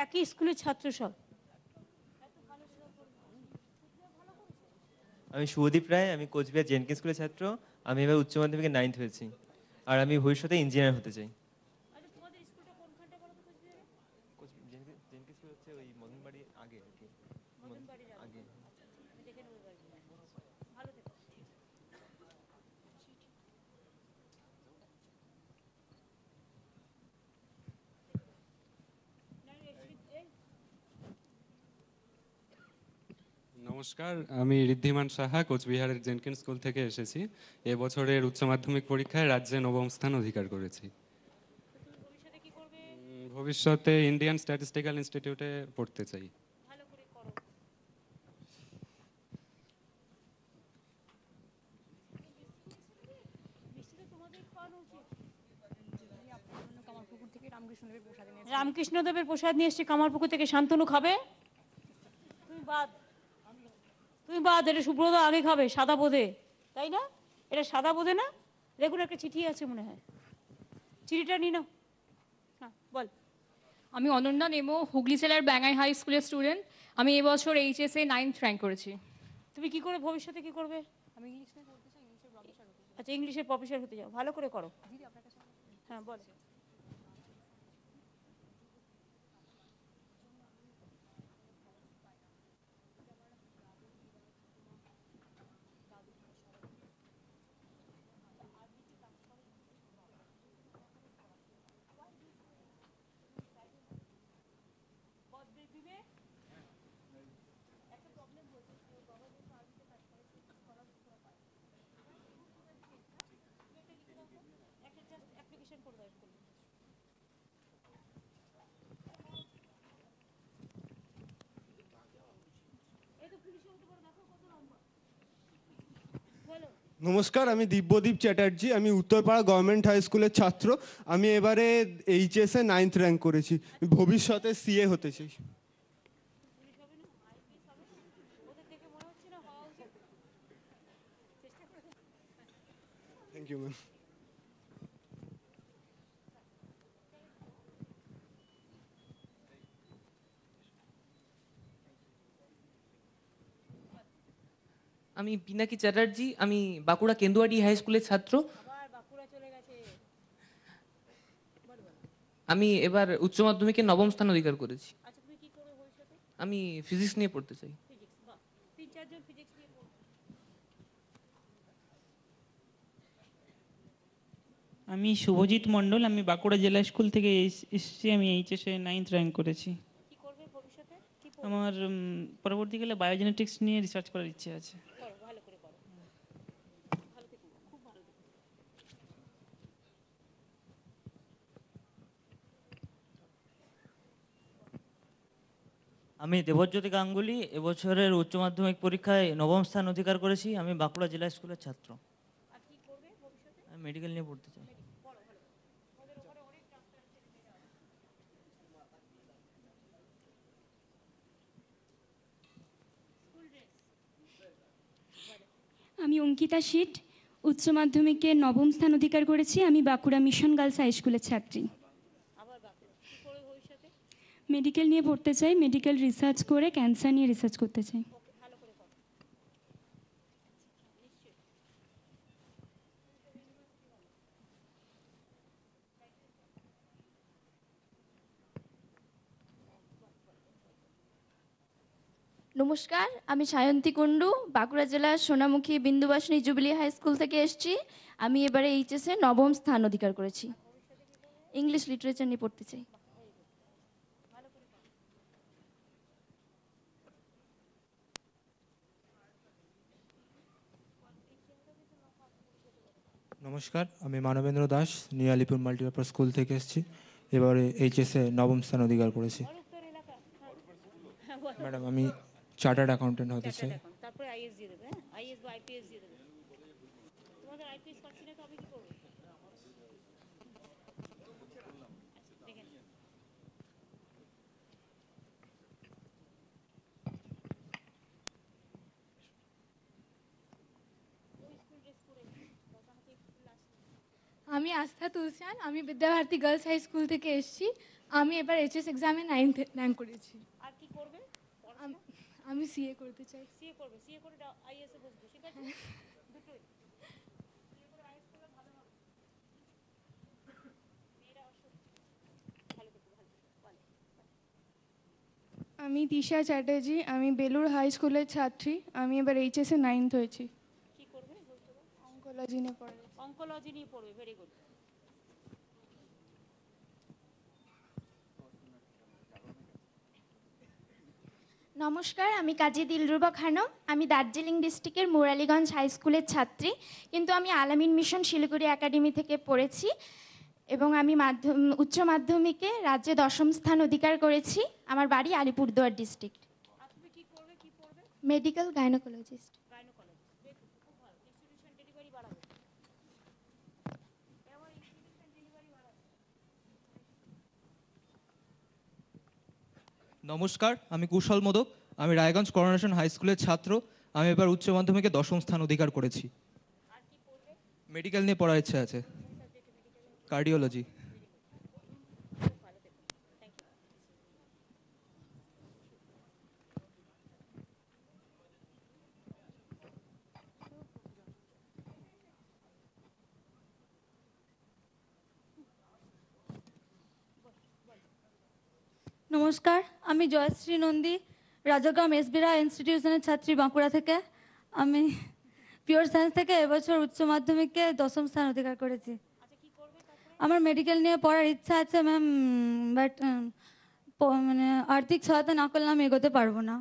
একই স্কুলের ছাত্র সব। আমি শুভদীপ রায়, আমি কোচবিহার জেনকিন স্কুলের ছাত্র। আমি এবার উচ্চ মাধ্যমিকে 9th হয়েছি, আর আমি ভবিষ্যতে ইঞ্জিনিয়ার হতে চাই। জেনকিন স্কুল হচ্ছে ওই মদনবাড়ির আগে আর কি, আগে। নমস্কার, আমি ঋদ্ধিমান সাহা কোচবিহারের জেনকিন স্কুল থেকে এসেছি। এবছরের উচ্চ মাধ্যমিক পরীক্ষায় রাজ্যে 9ম স্থান অধিকার করেছি। ভবিষ্যতে ইন্ডিয়ান স্ট্যাটিস্টিক্যাল ইনস্টিটিউটে পড়তে চাই। রামকৃষ্ণদেবের প্রসাদ নিয়ে এসছি কামারপুকুর থেকে, শান্তনু খাবে? তুমি বাদ, এটা সুব্রত আগে খাবে, সাদা বোধে, তাই না? এটা সাদা বোধে না? দেখুন একটা চিঠি আছে মনে হয়, চিঠিটা নিয়ে নাও। হ্যাঁ বল। আমি অনন্যা নেমো, হুগলি জেলার ব্যাঙ্গাই হাই স্কুলের স্টুডেন্ট। আমি এবছর এইচএসে 9th র্যাঙ্ক করেছি। তুমি কি করে ভবিষ্যতে কি করবে? আমি ইংলিশ নিয়ে পড়তে চাই, ইংলিশের প্রফেসর হতে চাই। আচ্ছা, ইংলিশের প্রফেসর হতে যাও, ভালো করে করো। হ্যাঁ বল। নমস্কার, আমি দিব্যদীপ চ্যাটার্জি, আমি উত্তরপাড়া গভর্নমেন্ট হাই স্কুলের ছাত্র। আমি এবারে এইচএসে 9th র্যাঙ্ক করেছি, ভবিষ্যতে সিএ হতে চাই। Thank you ma'am. আমি পিনাকি চ্যাটার্জি, আমি বাঁকুড়া কেন্দুয়াটি হাই স্কুলের ছাত্র। আমি এবার উচ্চ মাধ্যমিকে 9ম স্থান অধিকার করেছি। আমি ফিজিক্স নিয়ে পড়তে চাই। আমি শুভজিৎ মণ্ডল, আমি বাঁকুড়া জেলা স্কুল থেকে এসেছি। আমি এইচএসে 9th র্যাঙ্ক করেছি। আমার পরবর্তীকালে বায়োজেনেটিক্স নিয়ে রিসার্চ করার ইচ্ছে আছে। আমি দেবজ্যোতি গাঙ্গুলি, এবছরের উচ্চ মাধ্যমিক পরীক্ষায় 9ম স্থান অধিকার করেছি। আমি বাঁকুড়া জেলা স্কুলের ছাত্র। আমি মেডিকেল নিয়ে পড়তে চাই। আমি অঙ্কিতা শীট, উচ্চ মাধ্যমিকে 9ম স্থান অধিকার করেছি। আমি বাঁকুড়া মিশন গার্লস হাই স্কুলের ছাত্রী। মেডিকেল নিয়ে পড়তে চাই, মেডিকেল রিসার্চ করে ক্যান্সার নিয়ে রিসার্চ করতে চাই। নমস্কার, আমি সায়ন্তী কুণ্ডু, বাঁকুড়া জেলার Sonamukhi Bindubasini jubilee high school থেকে এসেছি। আমি এবারে এইচএসে 9ম স্থান অধিকার করেছি। ইংলিশ লিটারেচার নিয়ে পড়তে চাই। নমস্কার, আমি Manabendra Das, new Alipore multipurpose school থেকে এসেছি। এবারে এইচএসে 9ম স্থান অধিকার করেছি। ম্যাডাম, আমি চার্টার্ড অ্যাকাউন্টেন্ট হতে চাই। তারপরে আইএস দিয়ে দেবে। হ্যাঁ, আইএস বা আইপিএস দিয়ে দেবে। তোমাদের আইপিএস পাচ্ছি না, তো আমি কি করব? আমি আস্থা তুলসান, আমি বিদ্যাভারতী গার্লস হাই স্কুল থেকে এসেছি। আমি এবার এইচএস এক্সামে 9th র্যাঙ্ক করেছি। আর কি করবে? আমি সিএ করতে চাই। সিএ করবে, সিএ করে আইএস এ বসবে, ঠিক আছে? দুটোই সিএ করে আইএস করলে ভালো হবে। মেয়েরা আসো, ভালো থেকে ভালো বলে। আমি দিশা চ্যাটার্জি, আমি বেলুর হাই স্কুলের ছাত্রী। আমি এবার এইচএসে 9th হয়েছি। কি করবে? অঙ্কোলজি নিয়ে পড়ে। অঙ্কোলজি নিয়ে পড়বে, ভেরি গুড। নমস্কার, আমি কাজী দিলরুবা খানম। আমি দার্জিলিং ডিস্ট্রিক্টের মুরালীগঞ্জ হাই স্কুলের ছাত্রী, কিন্তু আমি আলামিন মিশন শিলিগুড়ি একাডেমি থেকে পড়েছি এবং আমি উচ্চ মাধ্যমিকে রাজ্যে 10ম স্থান অধিকার করেছি। আমার বাড়ি আলিপুরদুয়ার ডিস্ট্রিক্ট। Medical gynaecologist. নমস্কার, আমি কুশল মোদক। আমি রায়গঞ্জ করোনেশন হাই স্কুলের ছাত্র। আমি এবার উচ্চ মাধ্যমিকে 10ম স্থান অধিকার করেছি। মেডিকেল নিয়ে পড়ার ইচ্ছা আছে, কার্ডিওলজি। নমস্কার, আমি জয়শ্রী নন্দী, রাজাগ্রাম এসবিরা ইনস্টিটিউশনের ছাত্রী, বাঁকুড়া থেকে। আমি পিওর সায়েন্স থেকে এবছর উচ্চ মাধ্যমিকে 10ম স্থান অধিকার করেছি। আমার মেডিকেল নিয়ে পড়ার ইচ্ছা আছে ম্যাম, বাট মানে আর্থিক সহায়তা না করলে আমি এগোতে পারবো না।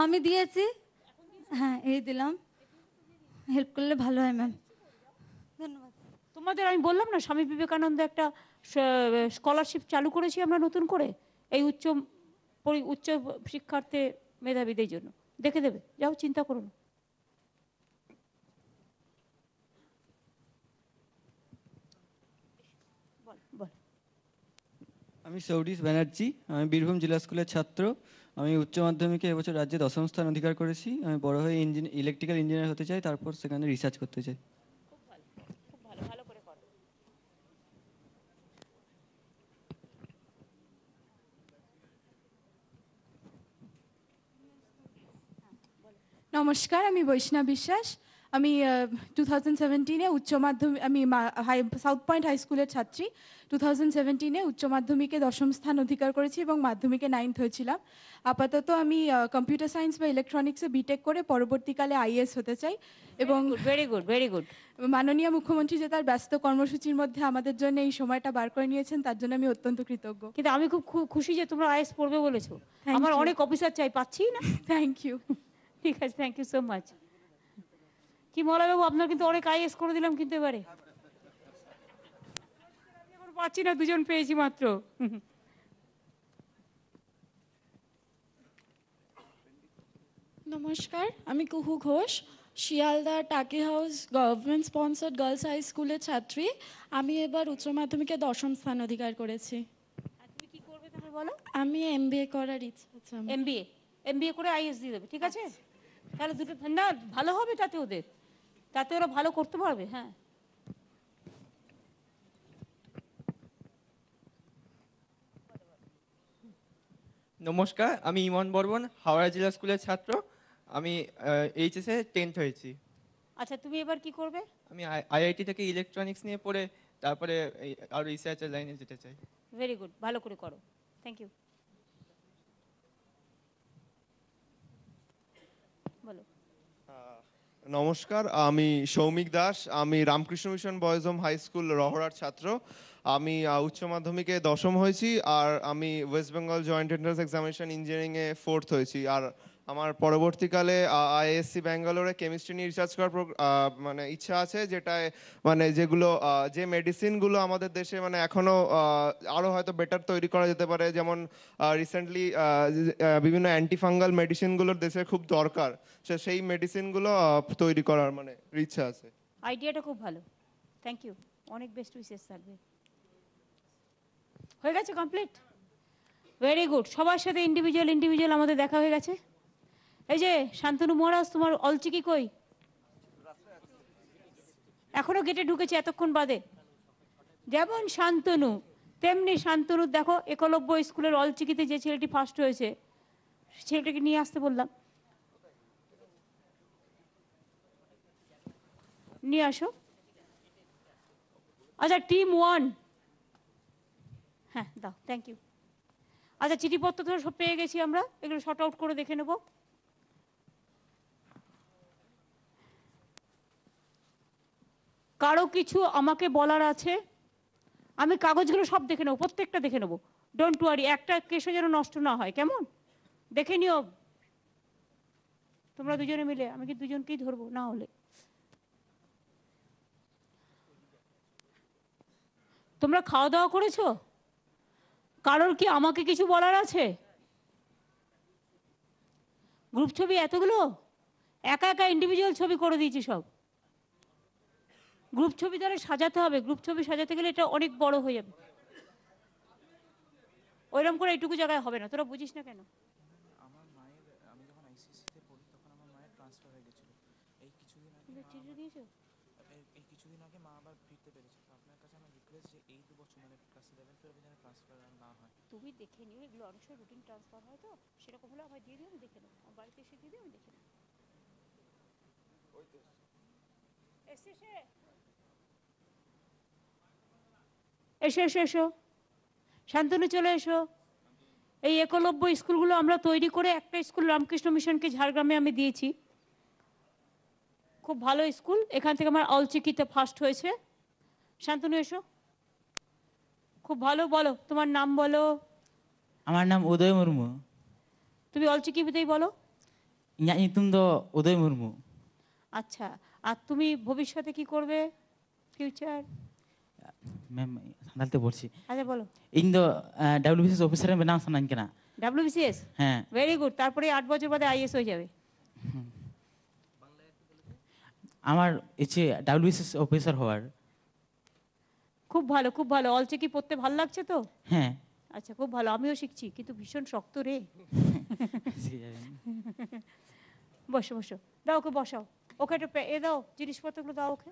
আমি দিয়েছি, হ্যাঁ এই দিলাম, হেল্প করলে ভালো হয় ম্যাম। ধন্যবাদ। তোমাদের আমি বললাম না, স্বামী বিবেকানন্দ একটা স্কলারশিপ চালু করেছি আমরা নতুন করে, এই উচ্চ শিক্ষার্থী মেধাবীদের জন্য। দেখে দেবে, যাও, চিন্তা করো না। আমি সৌরিশ ব্যানার্জি, আমি বীরভূম জেলা স্কুলের ছাত্র। আমি উচ্চ মাধ্যমিকে এবছর রাজ্যে 10ম স্থান অধিকার করেছি। আমি বড় হয়ে ইলেকট্রিক্যাল ইঞ্জিনিয়ার হতে চাই, তারপর সেখানে রিসার্চ করতে চাই। নমস্কার, আমি বৈষ্ণব বিশ্বাস। আমি 2017-এ উচ্চ মাধ্যমিক, আমি সাউথ পয়েন্ট হাই স্কুলের ছাত্রী। 2017-এ উচ্চ মাধ্যমিকে 10ম স্থান অধিকার করেছি এবং মাধ্যমিকে 9th হয়েছিলাম। আপাতত আমি কম্পিউটার সায়েন্স বা ইলেকট্রনিক্সে বিটেক করে পরবর্তীকালে আইএস হতে চাই এবং ভেরি গুড, ভেরি গুড। মাননীয় মুখ্যমন্ত্রী যে তার ব্যস্ত কর্মসূচির মধ্যে আমাদের জন্য এই সময়টা বার করে নিয়েছেন, তার জন্য আমি অত্যন্ত কৃতজ্ঞ। কিন্তু আমি খুব খুশি যে তোমরা আইএস পড়বে বলেছো। আমার অনেক অফিসার চাই, পাচ্ছি না। Thank you. ঠিক আছে, থ্যাংক ইউ সো মাচ। কি মলাবাবু, আপনার কিন্তু অনেক আইএস করে দিলাম, কিন্তু এবারে পাচ্ছি না, দুজন পেয়েছি মাত্র। নমস্কার, আমি কুহু Ghosh, Sealdah Taki house government sponsored girls high স্কুলের ছাত্রী। আমি এবার উচ্চ মাধ্যমিকে 10ম স্থান অধিকার করেছি। তুমি কি করবে তাহলে বলো? আমি এমবিএ করার ইচ্ছা আছে। এমবিএ করে আইএস দিয়ে দেবে, ঠিক আছে? তাহলে দুটো না ভালো হবে, তাতে ওরা ভালো করতে পারবে। হ্যাঁ, নমস্কার, আমি ইমন বর্মন, হাওড়া জেলা স্কুলের ছাত্র। আমি এইচএসে 10th হয়েছি। আচ্ছা, তুমি এবার কি করবে? আমি আইআইটি থেকে ইলেকট্রনিক্স নিয়ে পড়ে তারপরে আরো রিসার্চের লাইনে যেতে চাই। ভেরি গুড, ভালো করে করো। Thank you. বলো। নমস্কার, আমি সৌমিক দাস, আমি Ramakrishna mission boys home high school রহড়ার ছাত্র। আমি উচ্চ মাধ্যমিকে 10ম হয়েছি, আর আমি West Bengal joint entrance examination ইঞ্জিনিয়ারিংয়ে 4th হয়েছি। আর আমার পরবর্তীকালে আইএসসি ব্যাঙ্গালোরে কেমিস্ট্রি নিয়ে রিসার্চ করার মানে ইচ্ছা আছে, যেটায় মানে যে মেডিসিনগুলো আমাদের দেশে মানে এখনও আরও হয়তো বেটার তৈরি করা যেতে পারে। যেমন রিসেন্টলি বিভিন্ন অ্যান্টিফাঙ্গাল মেডিসিনগুলোর দেশে খুব দরকার, সেই মেডিসিনগুলো তৈরি করার মানে ইচ্ছা আছে। আইডিয়াটা খুব ভালো, থ্যাংক ইউ। অনেক বেস্ট উইশেস থাকবে। হয়ে গেছে, কমপ্লিট। Very good. সবার সাথে ইন্ডিভিজুয়াল আমাদের দেখা হয়ে গেছে। এই যে শান্তনু মহারাজ, তোমার অলচিকি কই? এখনো গেটে ঢুকেছে এতক্ষণ বাদে। যেমন শান্তনু তেমনি শান্তনু দেখো একলব্য স্কুলের অলচিকিতে যে ছেলেটি ফার্স্ট হয়েছে ছেলেটাকে নিয়ে আসতে বললাম, নিয়ে আসো। আচ্ছা টিম 1, হ্যাঁ দাও, থ্যাংক ইউ। আচ্ছা চিঠিপত্র তো সব পেয়ে গেছি আমরা, এগুলো শর্ট আউট করে দেখে নেব। কারো কিছু আমাকে বলার আছে? আমি কাগজগুলো সব দেখে নেবো, প্রত্যেকটা দেখে নেবো, ডোন্ট ওয়ারি, একটা কেসও যেন নষ্ট না হয়, কেমন? দেখে নিও তোমরা দুজনে মিলে, আমি কি দুজনকেই ধরবো না হলে। তোমরা খাওয়া দাওয়া করেছো? কারোর কি আমাকে কিছু বলার আছে? গ্রুপ ছবি এতগুলো, একা একা ইন্ডিভিজুয়াল ছবি করে দিয়েছি সব। গ্রুপ ছবি তাহলে সাজাতে হবে, গ্রুপ ছবি সাজাতে গেলে এটা অনেক বড় হয়ে যাবে, ওইরকম করে এইটুকু জায়গায় হবে না, তোরা বুঝিস না কেন? তুমি দেখে নিও, এগুলো অনেক সময় রুটিন ট্রান্সফার হয় তো, সেরকম হলে আমার দিয়ে দিও, আমি দেখে নেবো, আমার বাড়িতে এসে দিয়ে দিও, আমি দেখে নেবো। এসো এসো এসো, শান্তনু চলে এসো। এই একলব্য স্কুলগুলো আমরা তৈরি করে একটা স্কুল রামকৃষ্ণ মিশনকে ঝাড়গ্রামে আমি দিয়েছি, খুব ভালো স্কুল, এখান থেকে আমার অলচিকিতে ফার্স্ট হয়েছে। শান্তনু এসো, খুব ভালো। বলো তোমার নাম বলো। আমার নাম উদয় মুর্মু। তুমি অলচিকিতেই বলো। ইᱧᱟᱹᱜ ᱧᱩᱛᱩᱢ ᱫᱚ উদয় মুর্মু। আচ্ছা, আর তুমি ভবিষ্যতে কি করবে, ফিউচার? ম্যাম সান্তালতে পড়ছি। আচ্ছা বলো। ᱤᱧ ᱫᱚ WBCS অফিসার বেনাও সানাᱧ ᱠᱟᱱᱟ। WBCS? হ্যাঁ। ভেরি গুড, তারপরে 8 বছর বাদে IAS হয়ে যাবে। আমার ইচ্ছে WBCS অফিসার হওয়ার। খুব ভালো খুব ভালো। অলচিকি পড়তে ভালো লাগছে তো? হ্যাঁ। আচ্ছা খুব ভালো, আমিও শিখছি কিন্তু ভীষণ শক্ত রে। বসো বসো, দাও ওকে বসাও, ওকে একটা এ দাও, জিনিসপত্রগুলো দাও ওকে।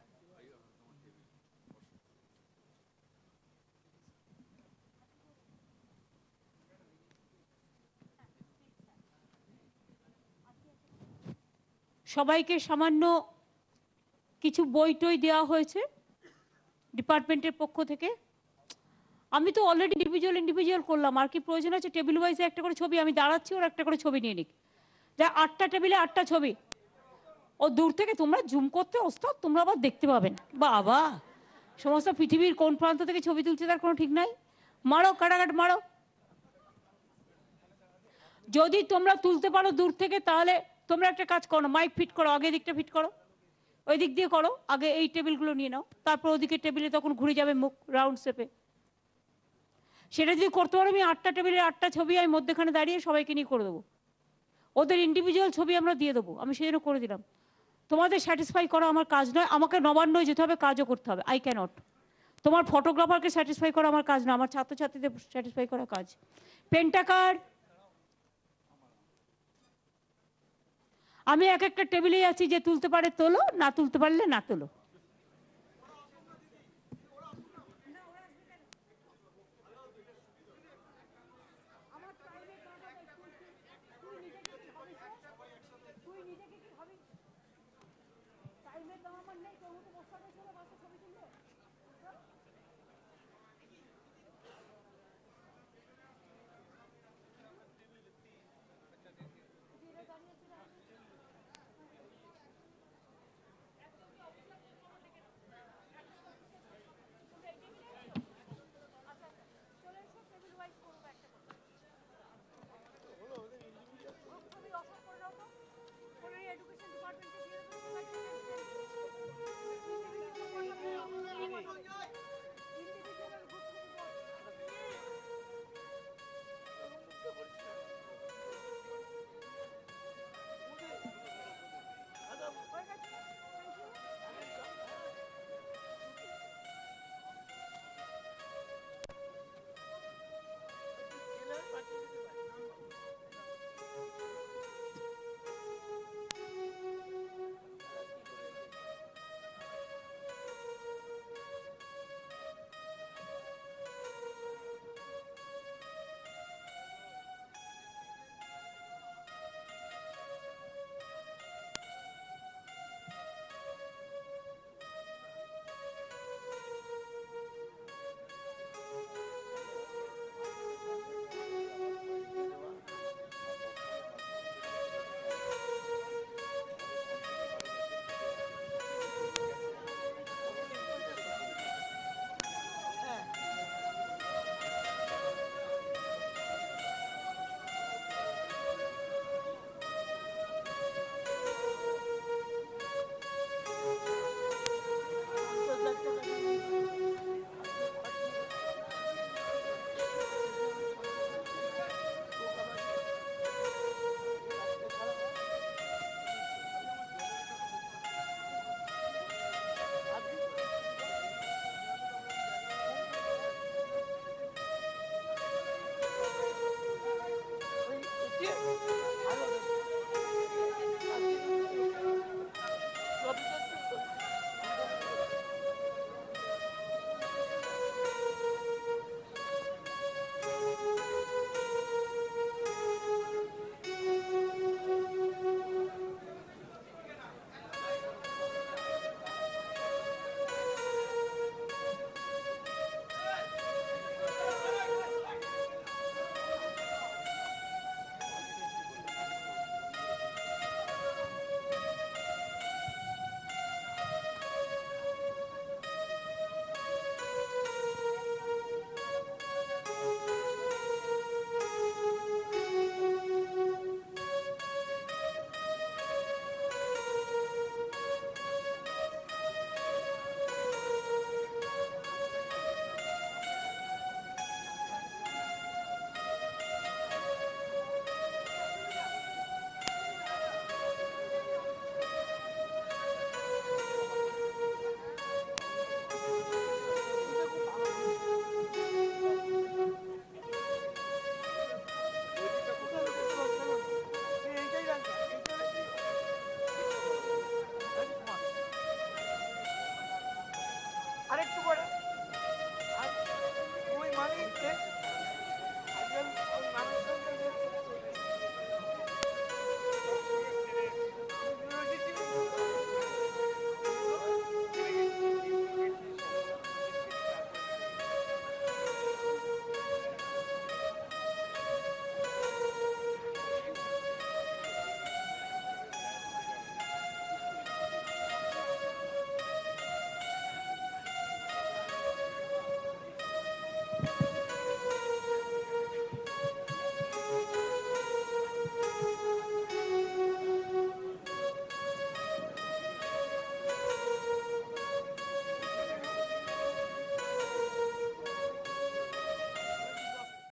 সবাইকে সামান্য কিছু বই টই দেওয়া হয়েছে ডিপার্টমেন্টের পক্ষ থেকে। আমি তো অলরেডি ইন্ডিভিজুয়াল করলাম, আর কি প্রয়োজন আছে? টেবিল ওয়াইজে একটা করে ছবি, আমি দাঁড়াচ্ছি, ওর একটা করে ছবি নিয়ে নিক। যা 8টা টেবিলে 8টা ছবি, ও দূর থেকে তোমরা জুম করতে ওস্তাদ, তোমরা আবার দেখতে পাবেন। বাবা, সমস্ত পৃথিবীর কোন প্রান্ত থেকে ছবি তুলছে তার কোনো ঠিক নাই। মারো, কাটাকাট মারো। যদি তোমরা তুলতে পারো দূর থেকে, তাহলে তোমরা একটা কাজ করো, মাইক ফিট করো, আগে দিকটা ফিট করো, ওই দিক দিয়ে করো, আগে এই টেবিলগুলো নিয়ে নাও, তারপর ওদিকে টেবিলে তখন ঘুরে যাবে মুখ রাউন্ড শেপে। সেটা যদি করতে পারো, আমি 8টা টেবিলে 8টা ছবি আমি মধ্যেখানে দাঁড়িয়ে সবাইকে নিয়ে করে দেবো। ওদের ইন্ডিভিজুয়াল ছবি আমরা দিয়ে দেবো, আমি সেজন্য করে দিলাম। তোমাদের স্যাটিসফাই করা আমার কাজ নয়, আমাকে নবান্নয় যেতে হবে, কাজও করতে হবে, আই ক্যানট। তোমার ফটোগ্রাফারকে স্যাটিসফাই করা আমার কাজ না, আমার ছাত্রছাত্রীদের স্যাটিসফাই করা কাজ। পেন্টাকার, আমি এক একটা টেবিলেই আছি, যে তুলতে পারে তোলো, না তুলতে পারলে না তোলো।